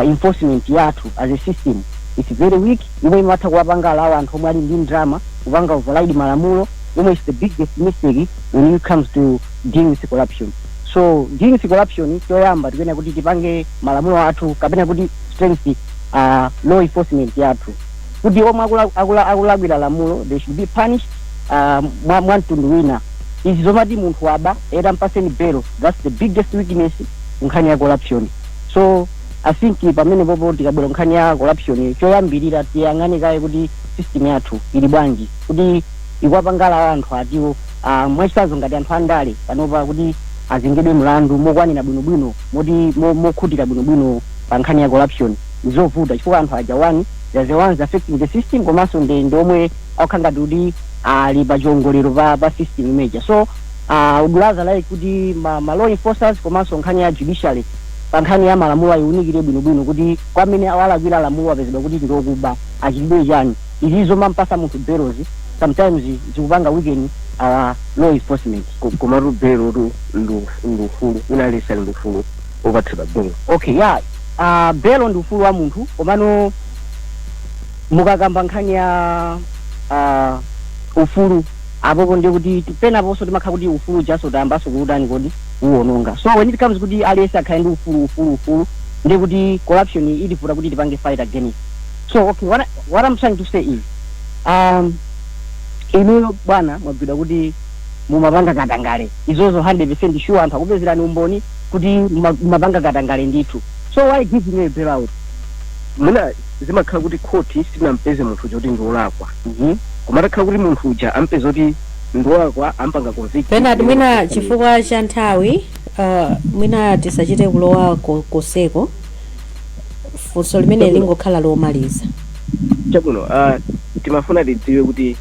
enforcement yathu as a system it's very weak. Iwe imatha kuwapanga lawo anthu omwe ali ndi ndrama kupanga override malamulo. Is the biggest mistake when it comes to dealing with corruption. So dealing with corruption toyamba tikena kuti tipange malamulo athu kapena kuti strength law enforcement yathu kuti omwe akulagwira lamulo they should be punished mwa mtundu wina. Izi zomati munthu waba era mpaseni bail. That's the biggest weakness nkhani ya corruption. So I think pamene popo tikabwera nkhani ya corruption choyambirira tiyang'ane kaye kuti system yathu ili bwanji kuti ikwapangala anthu atiwo mwachisazo ngati anthu andale panopa kuti azengedwe mlandu mokwanira bwinobwino moti mokhutira bwinobwino pa nkhani ya corruption izovuta chifukwa anthu aja wani there's the ones affecting the system komanso ndi omwe akukhangati kuti ali pa chiongolero pa system imeja. So udulaza like kuti ma law enforcers komanso nkhani ya judiciary pa nkhani ya malamulo ayiunikire bwinobwino kuti kwamene awalakwira lamulo apezedwa kuti ndokuba achitidwe chani. Izizo mampasa munthu belozi sometimes zikupanga weekend law enforcement komatu belo ndufulu inalisa ndufulu opathira belo. Okay, yeah, belo ndufulu wa munthu komano mukakamba nkhani ya ufulu apopo ndi kuti pena ponso timakha kuti ufulu jaso tayambaso kuutani kodi uwononga. So when it comes kuti aliyese akhale ndi ufulu ndi kuti corruption ilifuta kuti tipange fight against. So okay, what I'm trying to say is inuyo bwana mwabwira kuti mumapanga katangale izozo 100% sure anthu akupezerani umboni kuti mumapanga katangale ndithu. So why give me a bailout? Mina zimakhala kuti court sinampeze munthu uja kuti ndiolakwa. Kumatakhala kuti munthu uja ampeze kuti ndiwakwa ampanga convict Bernard mwina chifukwa cha nthawi mwina tisachite kulowa koseko funso limene lingokhala lomaliza chabwino timafuna tidziwe kuti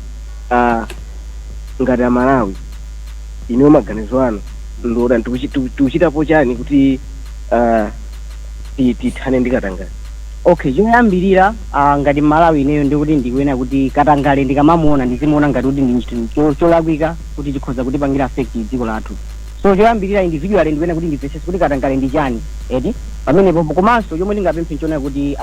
ngati amalawi ine maganizo anu ndora tikuchitapo chani kuti tithane ndi katangale. Okay, choyambirira ngati Malawi ineyo ndikuti ndikuena kuti katangale ndikamamuona ndizimuona ngati kuti ndi chinthu cholakwika kuti chikhoza kuti pangira affect dziko lathu. So choyambirira individually ndikuena kuti ndipesese kuti katangale ndi chani edi pamenepo komanso chomwe ndingapemphe nchona kuti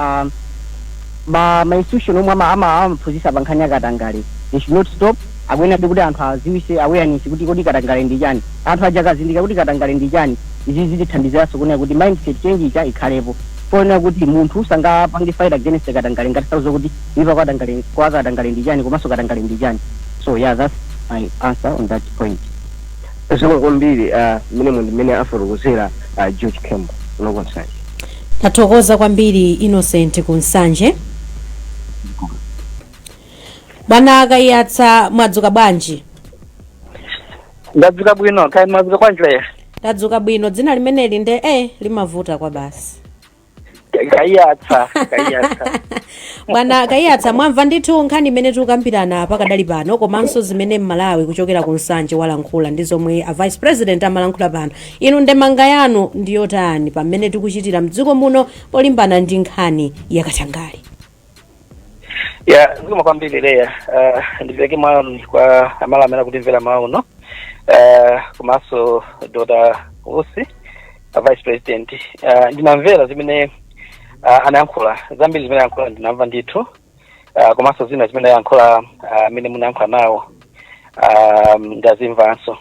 ma institution omwe amaphunzitsa pa nkhani ya katangale they should not stop akuena kuti anthu aziwise awareness kuti kodi katangale ndi chani, anthu ajakazindika kuti katangale ndi chani, izi zitithandiziranso kuona kuti mindset change icha ikhalepo kuona kuti munthu sangapange fight against katangale ngati sauzo kuti iva kwa katangale ndi chani komanso katangale ndi chani. So yeah, that's my answer on that point. Zomwe kwambiri mmene afotokozera George Kemba unokonsaje. tathokoza kwambiri Innocent Kunsanje. Bwana Kayatsa mwadzuka bwanji? Ndadzuka bwino, kaya mwadzuka bwanji leya? Tadzuka bwino, dzina limeneli nde limavuta kwa basi. Kayatsa. Bwana Kayatsa mwamva ndithu nkhani imene tikukambirana pakadali pano komanso zimene Malawi kuchokera Kunsanje walankhula ndi zomwe a Vice President amalankhula pano. Inu ndemanga yanu ndiyotani pamene tikuchitira mdziko muno polimbana ndi nkhani ya katangale? Ya, zikoma kwambiri leya. Ndipeleke maoni kwa amala amene akutimvera maono. Komanso Dr. Usi, Vice President. Ndinamvera zimene anayankhula, zambiri zimene anayankhula ndinamva ndithu. Komanso zina zimene anayankhula amene munayankhula nawo ndazimvanso.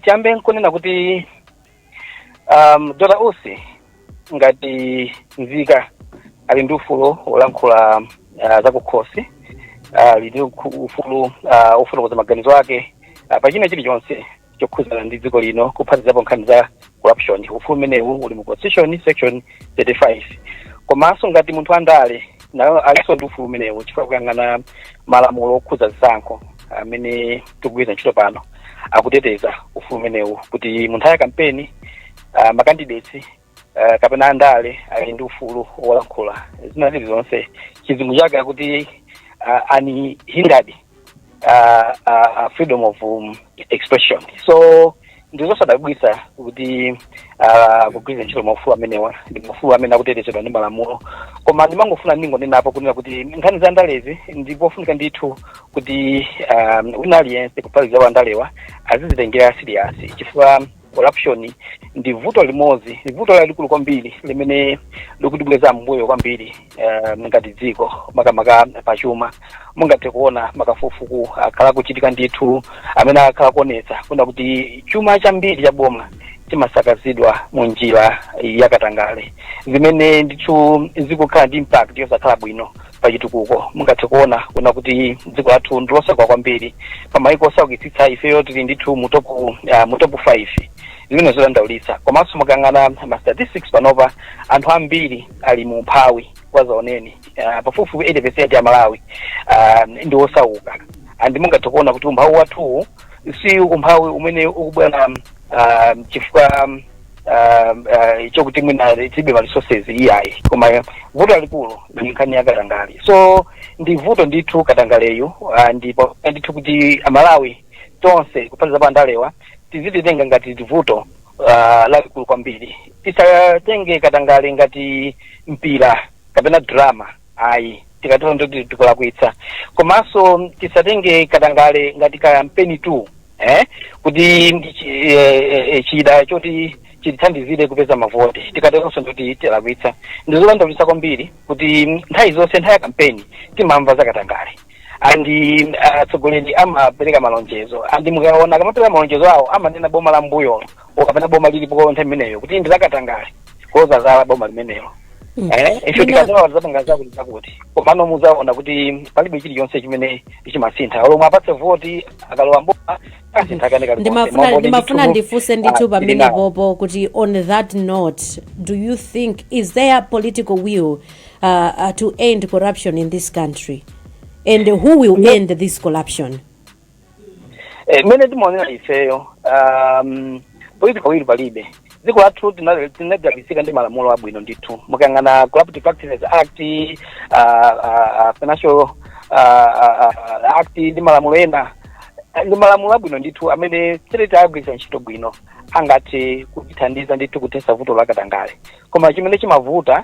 Tiyambe nkunena kuti Dr. Usi ngati nzika ali ndi ufulu wolankhula zakukhosi, ali ufulu ofotokoza maganizo ake pachina chilichonse chokhuzana ndi dziko lino kuphatikizapo nkhani za corruption. Ufulu umenewu uli mu Constitution section 35. Komanso ngati munthu andale nayo aliso ndi ufulu umenewu chifukwa kuyang'ana malamulo okhuza zisankho amene tikugwiza ntchito pano akuteteza ufulu umenewu kuti munthu ya kampeni makandidates kapena andale ali ndi ufulu wolankhula zina zilizonse. Chizungu chake akuti unhindered freedom of expression. So ndizosadabwisa kuti kugwiza ntchito maufulu amenewa ndi maufulu amene akutetezedwa ndi malamulo. Koma ndimangofuna ndingonenapo kunena kuti nkhani za ndalezi ndipofunika ndithu kuti wina aliyense kuphatikizapo andalewa azizitengera serious chifukwa corruption ndi vuto limodzi, vuto lalikulu kwambiri limene likutibweza mbuyo kwambiri ngati dziko makamaka pachuma. Mungathe kuona makafukufuku akhala kuchitika ndithu amene akhala kuonetsa kuna kuti chuma chambiri cha boma chimasakazidwa mu njira ya katangale zimene ndithu zikukhala ndi impact yosakhala bwino pachitukuko. Mungathe kuona kuna kuti dziko lathu ndilosakwa kwambiri pamaiko osakukitsitsa ifeyo tili ndithu mu top 5 zimene zodandaulitsa. Komanso mukang'ana ma statistics panopa anthu ambiri ali mu umphawi wazaoneni, pafupifupi 80% ya Malawi ndi osauka. Andi mungathe kuona kuti umphawi wathu si umphawi umene ukubwera chifukwa chokuti mwina tibe ma resources iyayi, koma vuto lalikulu ndi nkhani ya katangale. So ndi vuto ndithu katangaleyo, ndipo ndithu kuti Amalawi tonse kuphatikizapo andalewa tizitenga ngati vuto lalikulu kwambiri. Tisatenge katangale ngati mpira kapena drama ayi, tikatola ndoti tikulakwitsa. Komanso tisatenge katangale ngati kampeni tu kuti chida choti chitithandizire kupeza mavoti, tikatolanso ndoti tilakwitsa. Ndizodandaulitsa kwambiri kuti nthawi zonse nthawi ya kampeni timamva za katangale andi atsogoleri amapereka malonjezo, andi mukaona kamapereka malonjezo awo amanena boma la mbuyo kapena boma lilipo nthawi imeneyo kuti ndi zakatangale koza za boma limenelo. Ife tikatola zapanga zakuti komano muzaona kuti palibe chilichonse chimene chimasintha olomwe apatse voti akalowa mboma asintha kaneka. Ndimafuna ndifunse ndithu pamene popo kuti on that note, do you think is there political will to end corruption in this country? And who will end this corruption? mene timaonera ifeyo political will palibe dziko lathu tinadabisika ndi malamulo abwino ndithu mukangana Corrupt Practices Act Financial Act ndi malamulo ena ndi malamulo abwino ndithu amene tayagwiritsa ntchito bwino angati kutithandiza ndithu kuthetsa vuto la katangale koma chimene chimavuta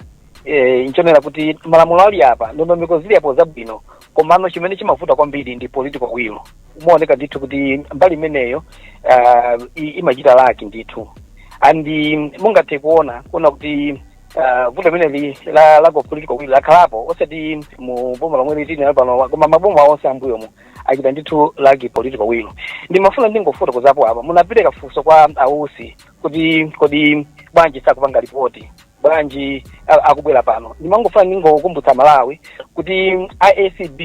nchonera kuti malamulo ali apa ndondomeko zili apo zabwino komano chimene chimavuta kwambiri ndi political will umaoneka ndithu kuti mbali imeneyo imachita laki ndithu andi mungathe kuona kuti vuto limene la political will lakhalapo osati mu boma lomwe tili pano koma maboma onse ambuyomo achita ndithu laki political will ndimafuna ndingofotokozapo apa munapereka funso kwa ausi kuti kodi bwanji sakupanga ripoti bwanji akubwera pano ndimangofuna ndingokumbutsa Malawi kuti IACB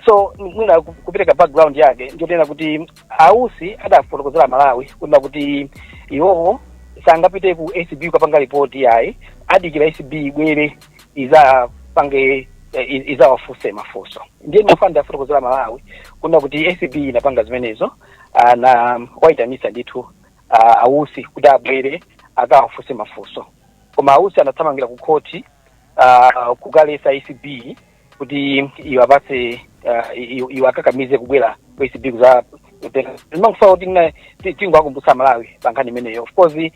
so mwina kupereka background yake ndiyotena kuti ausi adafotokozera Malawi kuti iwowo sangapite ku ACB kupanga ripoti yayi adikira ACB ibwere izawafuse mafunso ndiye ndimafuna ndafotokozera Malawi kuti ACB inapanga zimenezo na waitanisa ndithu ausi kuti abwere akawafuse mafunso koma ausi anathamangira ku khoti kukalesa ACB kuti iwapatse iwakakamize kubwera ku ACB kuza ndimangofuna kuti tingowakumbutsa Malawi pankhani imeneyo of course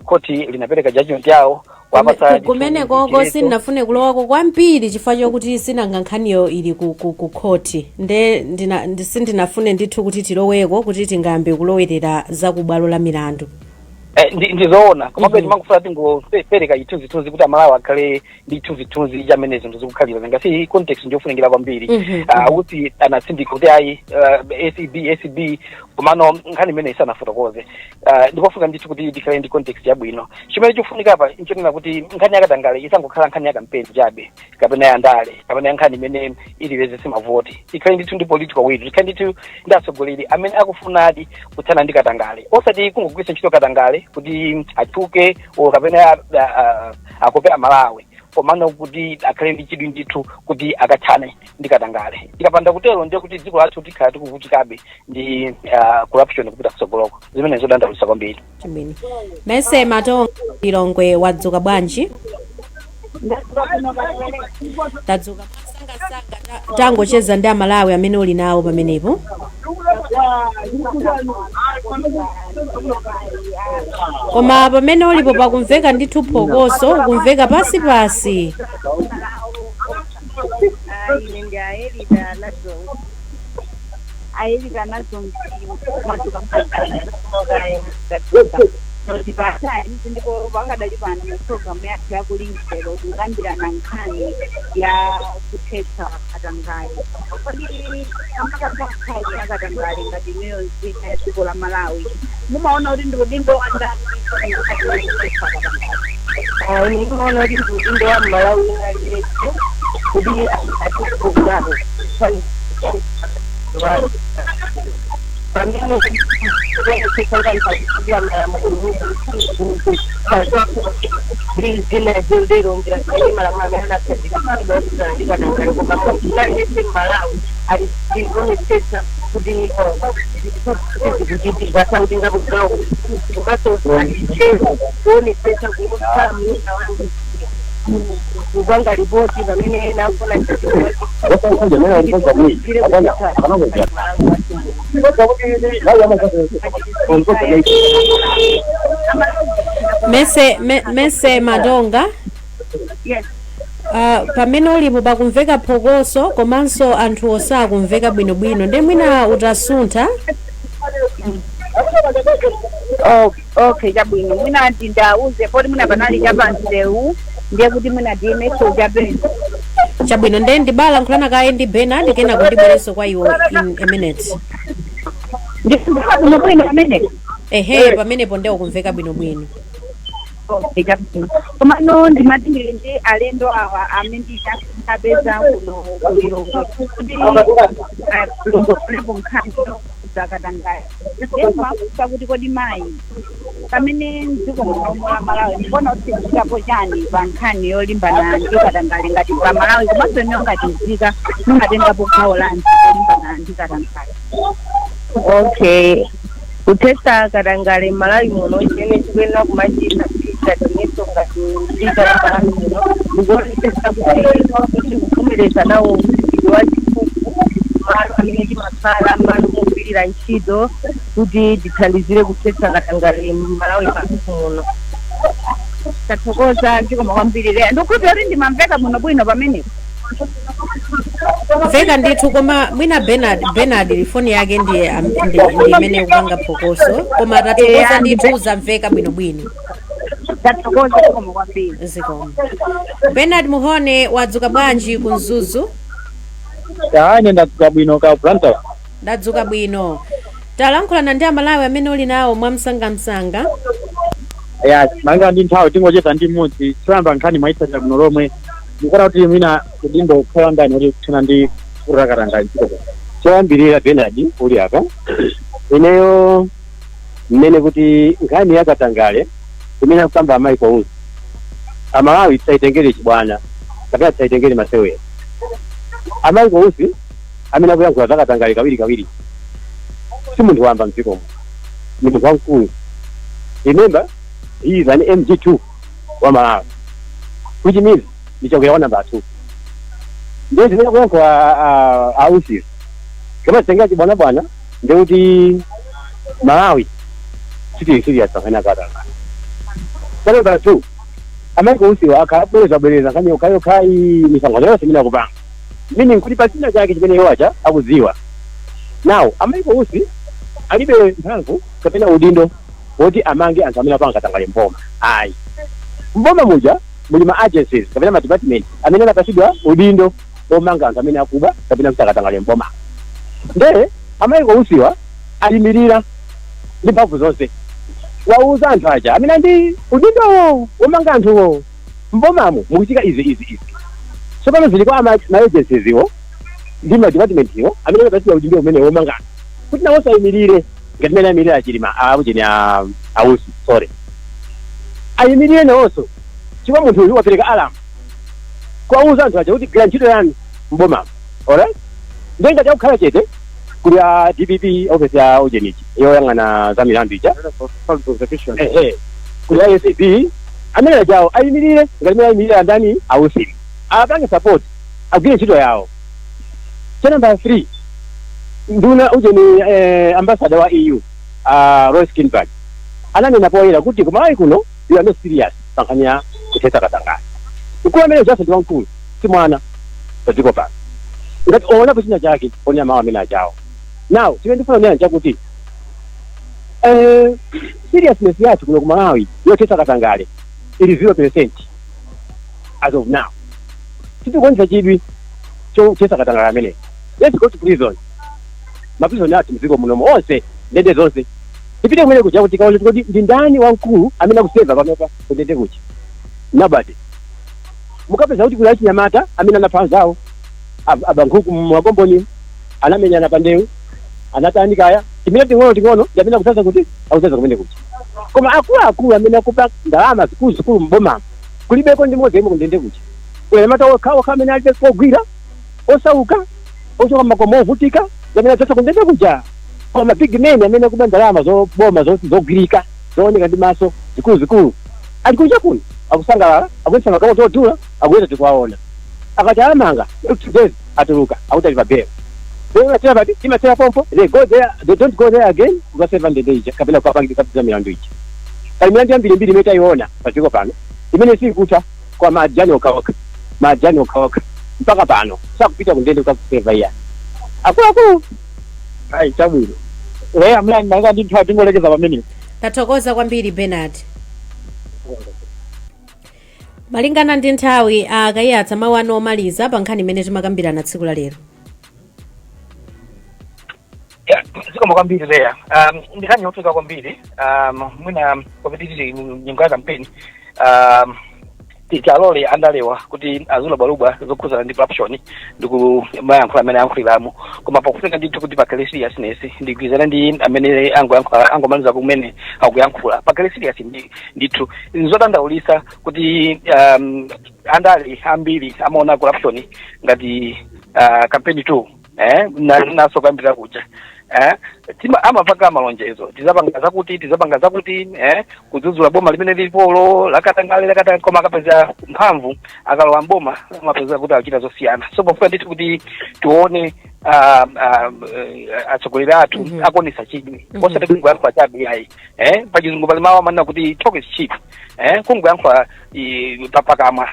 khoti linapereka judgment yawo kumene koko sinafune kulowako kwambiri chifukwa chokuti sinanga nkhaniyo ili ku khoti ndinafune ndithu kuti tiloweko kuti tingambe kulowerera za kubwalo la milandu ndizoona koma pete mangofuna tingopereka chithunzithunzi kuti Malawi akhale ndi chithunzithunzi chamenezo ndizikukhalira ngasi context ndiyofunikira kwambiri kuti anatsindika kuti ayi ACB komano nkhani imene isanafotokoze ndikofuna ndithu kuti ndikhale ndi context yabwino chimene chofunika apa nchonena kuti nkhani yakatangale isangokhala nkhani yakampenzi chabe kapena yandale kapena yankhani imene iliwezese mavoti ikhale ndithu ndi political will ikhale ndithu ndi atsogoleri amene akufunadi kuthana ndi katangale osati kungogwiritsa ntchito katangale kuti athuke kapena akopera Malawi komano kuti akhale ndi chidwi ndithu kuti akathane ndi katangale tikapanda kutero ndiye kuti dziko lathu tikhala tikuvutikabe ndi corruption kupita kutsogoloko zimene zodandaulitsa kwambiri mese Matonga Lilongwe wadzuka bwanji tadzuka masangasanga tangocheza ndi Malawi amene uli nawo pamenepo koma pamene ulipo pakumveka ndithu phokoso ukumveka pasi ndipo vakadali pano muprogramu yathu yakulingiselo kukambirana nkhani ya kuthetsa katangale amakakhayi akatangale ngati imeyo nzika ya dziko la Malawi mumaona kuti ndi udindo wa ndani nimaona kuti ndi udindo wa Malawi kuti atikugaho pamene kupanga ripoti pamene nafuna mese Matonga pamene ulipo pakumveka phokoso komanso anthu osakumveka bwinobwino ndi mwina utasuntha okay chabwino mwina ndauze poti mwina panali chapansewu ndiye kuti mwina dimeso chabwino chabwino ndiye ndibala nkhulana kaye ndi Bernard kena kundibwereso kwa iwo in a minute ndikuno bwino amene pamenepo ndiye ukumveka bwinobwino komano ndimatindire ndi alendo awa amene ndinapeza kuno kulilongwe kulongolepo nkhani zakatangale ndikumafusa kuti kodi mayi pamene mdziko muno la Malawi ndikuona kuti chitapo chani pa nkhani yolimbana ndi katangale ngati pa Malawi komanso ino ngati nzika mungatengapo gawo lanji yolimbana ndi katangale Okay. Kutesa katangale Malawi muno chene chikuyenera kumachita chateneso ngati ndika ya Malawi muno ndikuonetsa kuti kuvomereza nawo mzigo wa chikuku malo amene timakhala malo mogwirira ntchito kuti tithandizire kuthetsa katangale Malawi muno. Tathokoza ndikoma kwambiri leya ndikuti uri ndimamveka muno bwino pamenepo. Veka ndithu koma mwina Bernard phone yake ndi imene kupanga phokoso koma tathokoza ndithu zamveka bwinobwino. Tathokoza ndikoma kwambiri. Zikoma. Bernard Muhone wadzuka bwanji ku Mzuzu? Ine ndadzuka bwino ka Blantyre. Ndadzuka bwino. Talankhulana ndi Amalawi amene uli nawo mwamsangamsanga. Ya, manga ndi nthawi tingocheza ndi mmudzi tsamba nkhani mwaitsatira bwino lomwe. Ndikora kuti mwina kudindo kukhala ndani kuti kuthina ndi kurakatangale ntchito. Choyambirira Bernard uli apa. Ineyo mmene kuti nkhani yakatangale imene kukamba amayi kwa uzi. Amalawi tisaitengere chibwana kapena tisaitengere masewera. Amayi kwa uzi amene akuyankhula zakatangale kawiri. Si munthu wamba mdzikomo. Ni munthu wamkulu. Remember, he is an MG2 wa Malawi. Which means nichokera namba 2. Ndio zimene kuyankhula ausi. Kama tengera chibwana ndio kuti Malawi chiti serious kana katangale. Namba 2. Amene usiwa akabwereza kanyo kayo kai misango yose mina kupanga. Meaning kuti pasina chake chimene yoacha akuziwa. Now, amene usi alibe mphamvu kapena udindo woti amange anthu amene apanga katangale mboma. Ayi. Mboma muja muli ma agencies kapena ma department amene anapasidwa udindo omanga anthu amene akuba kapena kuti akatangale mboma. Nde amene usiwa alimirira ndi mphamvu zonse. Wauza anthu aja amene ndi udindo omanga anthuwo mbomamo mukuchika izi. So pano zili kwa ma agencies iwo ndi ma department iwo amene anapasidwa udindo umene omanga kuti nawo sayimirire ngati mene ayimirira achilima akujeni ausi sorry ayimirire nawonso chifukwa munthu uyu wapereka alamu kwauza anthu aja kuti gila ntchito yanu mbomamo. Alright, ndiye ngati akukhala chete kuli ya DPP office ya ujenichi yoyang'ana za milandu ija kuli ya SAP amene ajawo ayimirire ngati mene ayimirira ndani ausi apange support agwire ntchito yawo. Cha number 3 nduna ujeni ambassador wa EU Roy Skinberg ananena poyera kuti kumalawi kuno we are not serious pankanya kuthetsa katangale. Ukulu amene Justin wankulu si mwana padziko pano ngati ona kuchina chake onya mawu amene ajawo. Now chimene ndifuna kunena chakuti seriousness yathu kuno kumalawi yothetsa katangale ili 0% as of now. Tikuonesa chidwi chothetsa katangale amene. Let's go to prison. Maprizoni ati mziko munomo onse ndende zonse ipite kumene kuja kuti kaone kuti ndi ndani wankulu amene akuseva panopa kundende kuchi. Nobody. Mukapeza kuti kula chinyamata amene anapha zawo abankhuku mwagomboni anamenyana pandewu anatanikaya imene ting'ono ndamene akutasa kuti akutasa kumene kuchi. Koma akulu amene akupa ndalama zikulu mboma kulibeko ndi modzi kundende kuchi. Kunyamata okhawo amene alibe kogwira osauka ochoka makomo ovutika ndamene atasa kundende kuja. Koma big men amene akupa ndalama zoboma zogwirika zooneka ndi maso zikulu alikuja kuno akusangalala akuisanga kama todula akuweza tikuwaona akati amanga today atuluka akuti pabeo leo tena badi imatera pompo they go there, they don't go there again kwa 7 days kabla kwa pangi kabisa milandu hichi kali milandu mbili imetayiona patiko pano imene si kuta kwa majani okaoka mpaka pano sasa kupita kundende kwa kuseva ya aku ai tabwino leo mlani nanga ndi nthawi tingolekeza pamene. Tathokoza kwambiri Bernard. Malingana ndi nthawi akayatsa mawu anu omaliza pa nkhani imene timakambirana tsiku la lero. Zikoma kwambiri leya ndikhani yofika kwambiri mwina kopetititi nyingo ya kampeni tialole andalewa kuti azulubwalubwa zokhuzana ndi corruption ndikumayankhula amene ayankhuliramo koma pakufika ndithu kuti pakhale seriousness ndigwirizana ndi amene angomaliza kumene akuyankhula pakhale serious ndithu nzodandaulitsa kuti andale ambiri amaona corruption ngati campaign 2 naso kuyambira kuja amapaka malonjezo tizapanga zakuti kudzudzula boma limene lilipolo lakatangale koma akapeza mphamvu akalowa mboma amapeza kuti achita zosiyana. So pofuna ndithu kuti tione atsogoleri athu akonesa chidwi osati kungoyankhula chabe ayi pachizungu pali mawu amanena kuti talk is cheap kungoyankhula pakamwa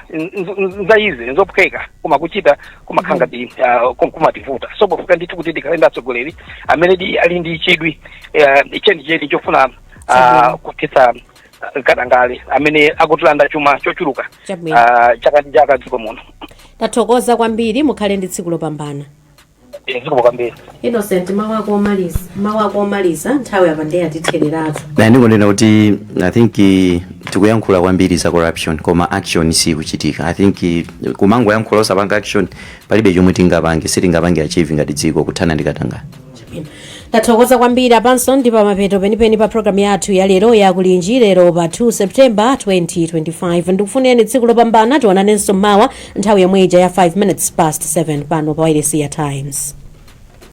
nzaize nzophweka koma kuchita kumakhala ngati kumativuta. So pofuna ndithu kuti tikhale ndi atsogoleri amene ali ndi chidwi chenicheni chofuna kuthetsa katangale amene akutilanda chuma chochuluka chaka ndi chaka dziko muno. Tathokoza kwambiri, mukhale ndi tsiku lopambana. Zikomo kwambiri. Innocent, mawu ako omaliza nthawi apa ndi atithereratu. Na ndikunena kuti I think tikuyankhula kwambiri za corruption koma action si kuchitika. I think kumango yankhula osapanga action palibe chomwe tingapange sitingapange achieve ngati dziko kuthana ndi katangale. Tathokoza kwambiri apanso ndi pamapeto penipeni pa program yathu ya lero ya kulinji lero pa 2 September 2025. Ndikufuneni tsiku lopambana, tionanenso mawa nthawi yomwe ija ya 5 minutes past 7 pano pa Wireless Times.